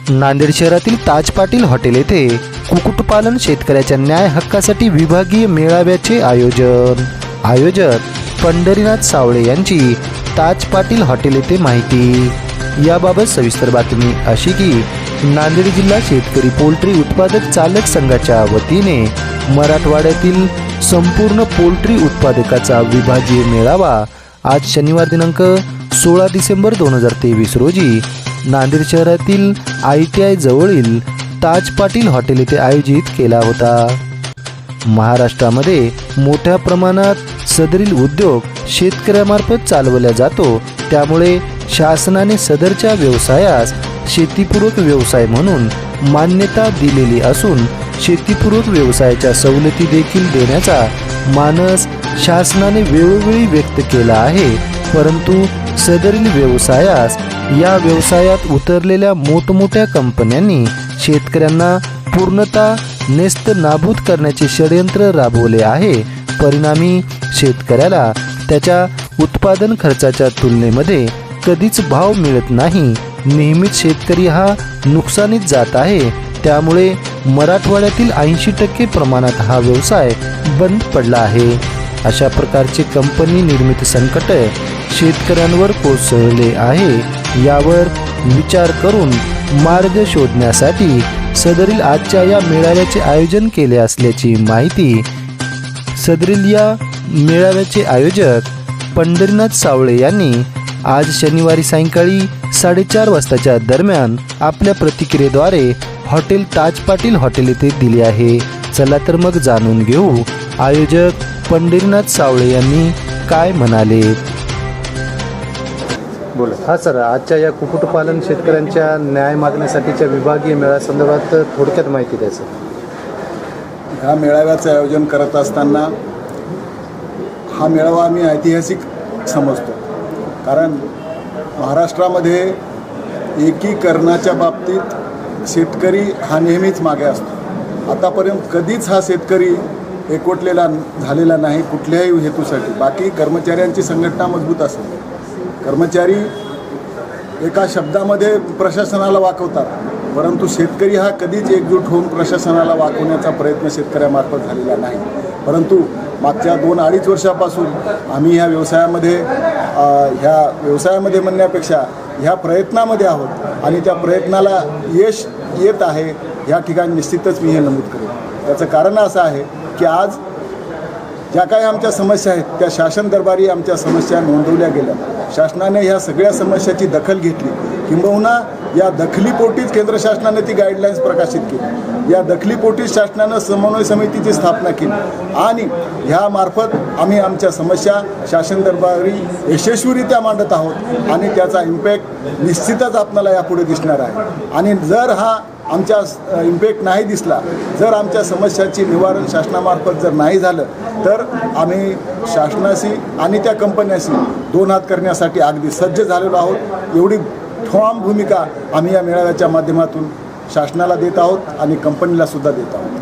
नांदेड शहरातील ताज पाटील हॉटेल येथे कुक्कुटपालन शेतकऱ्याच्या न्याय हक्कासाठी विभागीय मेळाव्याचे आयोजक पंढरीनाथ सावळे यांची ताज पाटील हॉटेल येथे माहिती। याबाबत सविस्तर बातमी अशी की नांदेड जिल्हा शेतकरी पोल्ट्री उत्पादक चालक संघाच्या वतीने मराठवाड्यातील संपूर्ण पोल्ट्री उत्पादकाचा विभागीय मेळावा आज शनिवार दिनांक 16 डिसेंबर 2023 रोजी नांदेड शहरातील ITI जवळील ताज पाटील हॉटेल येथे आयोजित केला होता। महाराष्ट्रामध्ये मोठ्या प्रमाणात सदरील उद्योग शेतकऱ्यामार्फत चालवला जातो, त्यामुळे शासनाने सदरच्या व्यवसायास शेतीपूरक व्यवसाय म्हणून मान्यता दिलेली असून शेतीपूरक व्यवसायाच्या सवलती देखील देण्याचा मानस शासनाने वेळोवेळी व्यक्त केला आहे। परंतु सदरील व्यवसायास या व्यवसायात उतरलेल्या मोठमोठ्या कंपन्यांनी शेतकऱ्यांना पूर्णतः नेस्त नाबूद करण्याचे षडयंत्र राबवले आहे। परिणामी शेतकऱ्याला त्याच्या उत्पादन खर्चाच्या तुलनेमध्ये कधीच भाव मिळत नाही। नेहमीच शेतकरी हा नुकसानीत जात आहे। त्यामुळे मराठवाड्यातील 80% प्रमाणात हा व्यवसाय बंद पडला आहे। अशा प्रकारचे कंपनी निर्मित संकट शेतकऱ्यांवर कोसळले आहे। यावर विचार करून मार्ग शोधण्यासाठी सदरील आजच्या या मेळाव्याचे आयोजन केले असल्याची माहिती सदरील या मेळाव्याचे आयोजक पंढरीनाथ सावळे यांनी आज शनिवारी सायंकाळी 4:30 वाजताच्या दरम्यान आपल्या प्रतिक्रियेद्वारे हॉटेल ताज पाटील हॉटेल येथे दिली आहे। चला तर मग जाणून घेऊ आयोजक पंढरीनाथ सावळे यांनी काय म्हणाले। बोला। हा सर, आजच्या या कुक्कुटपालन शेतकऱ्यांच्या न्याय मागण्यासाठीच्या विभागीय मेळाव्यासंदर्भात थोडक्यात माहिती द्या सर। ह्या मेळाव्याचं आयोजन करत असताना हा मेळावा आम्ही ऐतिहासिक समजतो, कारण महाराष्ट्रामध्ये एकीकरणाच्या बाबतीत शेतकरी हा नेहमीच मागे असतो। आतापर्यंत कधीच हा शेतकरी एकवटलेला झालेला नाही कुठल्याही हेतूसाठी। बाकी कर्मचाऱ्यांची संघटना मजबूत असेल, कर्मचारी एका शब्दामध्ये प्रशासनाला वाकवतात, परंतु शेतकरी हा कधीच एकजूट होऊन प्रशासनाला वाकवण्याचा प्रयत्न शेतकऱ्यामार्फत झालेला नाही। परंतु मागच्या 2-2.5 वर्षापासून आम्ही ह्या व्यवसायामध्ये म्हणण्यापेक्षा ह्या प्रयत्नामध्ये आहोत आणि त्या प्रयत्नाला यश येत आहे ह्या ठिकाणी निश्चितच मी हे नमूद करेन। त्याचं कारण असं आहे की आज ज्या काही आमच्या समस्या आहेत त्या शासन दरबारी आमच्या समस्या नोंदवल्या गेल्या। शासनाने ह्या सगळ्या समस्याची दखल घेतली, किंबहुना या दखलीपोटीच केंद्र शासनाने ती गाईडलाईन्स प्रकाशित केली। या दखलीपोटीच शासनानं समन्वय समितीची स्थापना केली आणि ह्यामार्फत आम्ही आमच्या समस्या शासन दरबारी यशस्वीरित्या मांडत आहोत आणि त्याचा इम्पॅक्ट निश्चितच आपल्याला यापुढे दिसणार आहे। आणि जर हा आमच्या इम्पॅक्ट नाही दिसला, जर आमच्या समस्याची निवारण शासनामार्फत जर नाही झालं, तर आम्ही शासनाशी आणि त्या कंपन्याशी 2 हात करण्यासाठी अगदी सज्ज झालेलो आहोत। एवढी ठाम भूमिका आम्ही या मेळाव्याच्या माध्यमातून शासनाला देत आहोत आणि कंपनीला सुद्धा देत आहोत।